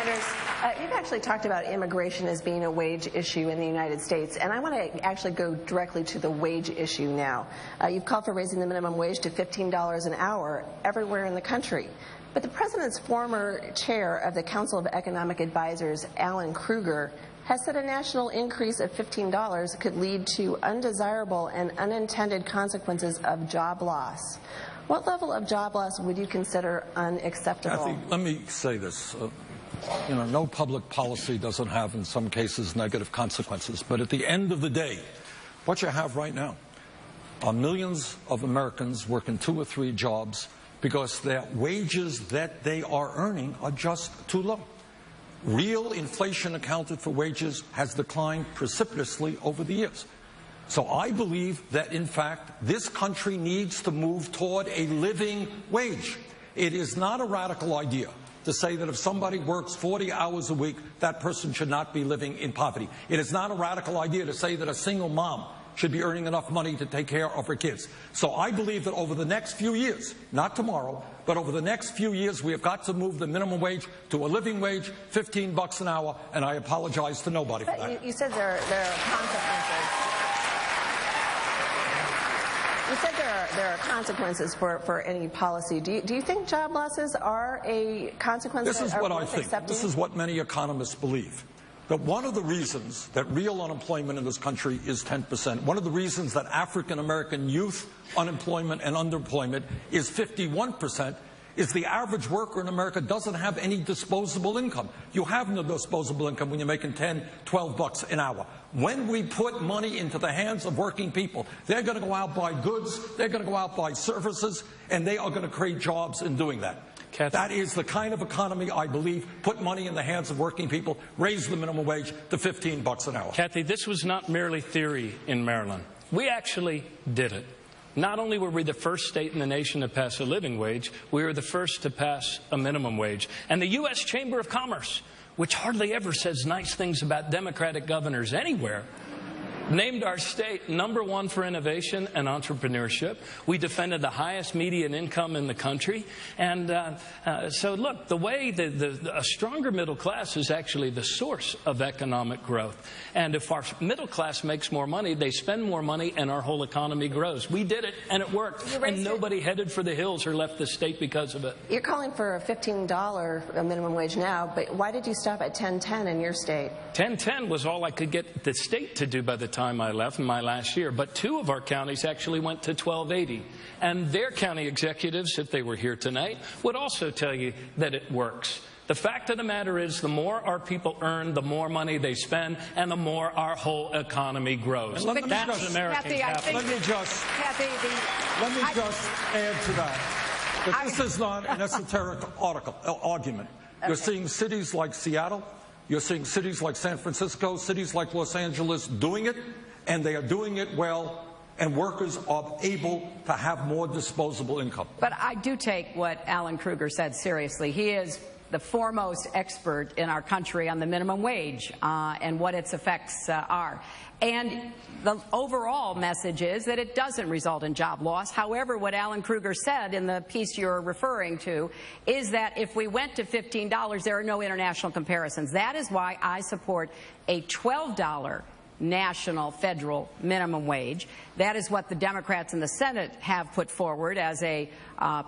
Sanders, you've actually talked about immigration as being a wage issue in the United States, and I want to actually go directly to the wage issue now. You've called for raising the minimum wage to $15 an hour everywhere in the country. But the president's former chair of the Council of Economic Advisors, Alan Krueger, has said a national increase of $15 could lead to undesirable and unintended consequences of job loss. What level of job loss would you consider unacceptable? Kathy, let me say this. No public policy doesn't have, in some cases, negative consequences. But at the end of the day, what you have right now are millions of Americans working 2 or 3 jobs because their wages that they are earning are just too low. Real inflation accounted for wages has declined precipitously over the years. So I believe that, in fact, this country needs to move toward a living wage. It is not a radical idea to say that if somebody works 40 hours a week, that person should not be living in poverty. It is not a radical idea to say that a single mom should be earning enough money to take care of her kids. So I believe that over the next few years, not tomorrow, but over the next few years, we have got to move the minimum wage to a living wage, $15 an hour, and I apologize to nobody for that. You said there are consequences. You said there are consequences for any policy. Do you think job losses are a consequence? This is what I think. This is what many economists believe. That one of the reasons that real unemployment in this country is 10%, one of the reasons that African American youth unemployment and underemployment is 51%, is the average worker in America doesn't have any disposable income. You have no disposable income when you're making 10, 12 bucks an hour. When we put money into the hands of working people, they're going to go out buy goods, they're going to go out buy services, and they are going to create jobs in doing that. Kathy. That is the kind of economy I believe. Put money in the hands of working people, raise the minimum wage to $15 an hour. Kathy, this was not merely theory in Maryland. We actually did it. Not only were we the first state in the nation to pass a living wage, we were the first to pass a minimum wage. And the U.S. Chamber of Commerce, which hardly ever says nice things about Democratic governors anywhere, named our state #1 for innovation and entrepreneurship. We defended the highest median income in the country. And so, look, the way a stronger middle class is actually the source of economic growth. And if our middle class makes more money, they spend more money, and our whole economy grows. We did it, and it worked. And nobody headed for the hills or left the state because of it. You're calling for a $15 minimum wage now, but why did you stop at $10.10 in your state? $10.10 was all I could get the state to do by the time I left in my last year, but 2 of our counties actually went to $12.80, and their county executives, if they were here tonight, would also tell you that it works. The fact of the matter is, the more our people earn, the more money they spend, and the more our whole economy grows. That's American capital. Let me just add to that this is not an esoteric argument. Okay. You're seeing cities like Seattle, you're seeing cities like San Francisco, cities like Los Angeles doing it, and they are doing it well, and workers are able to have more disposable income. But I do take what Alan Krueger said seriously. He is the foremost expert in our country on the minimum wage and what its effects are. And the overall message is that it doesn't result in job loss. However, what Alan Krueger said in the piece you're referring to is that if we went to $15, there are no international comparisons. That is why I support a $12 national federal minimum wage. That is what the Democrats in the Senate have put forward as a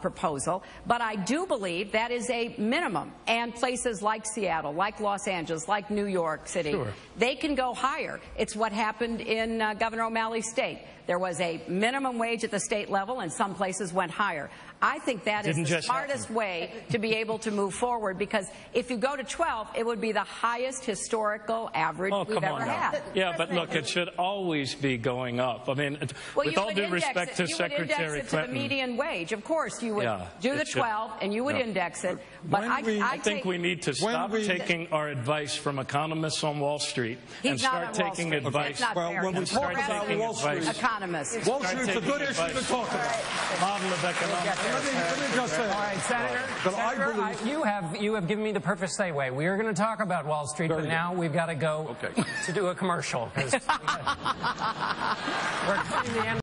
proposal. But I do believe that is a minimum. And places like Seattle, like Los Angeles, like New York City, sure, they can go higher. It's what happened in Governor O'Malley's state. There was a minimum wage at the state level, and some places went higher. I think that is the smartest way to be able to move forward, because if you go to 12, it would be the highest historical average we've ever had. Yeah, but look, it should always be going up. I mean, with all due respect to Secretary Clinton. You would index it to the median wage. Of course, you would do the 12, and you would index it. But I think we need to stop taking our advice from economists on Wall Street and start taking advice. Well, when we talk about Wall Street, economists. Wall Street's a good issue to talk about. Model of economics. Let me just say, all right, Senator, you have given me the perfect segue. We are going to talk about Wall Street, but now we've got to go to do a commercial. We're cutting the end.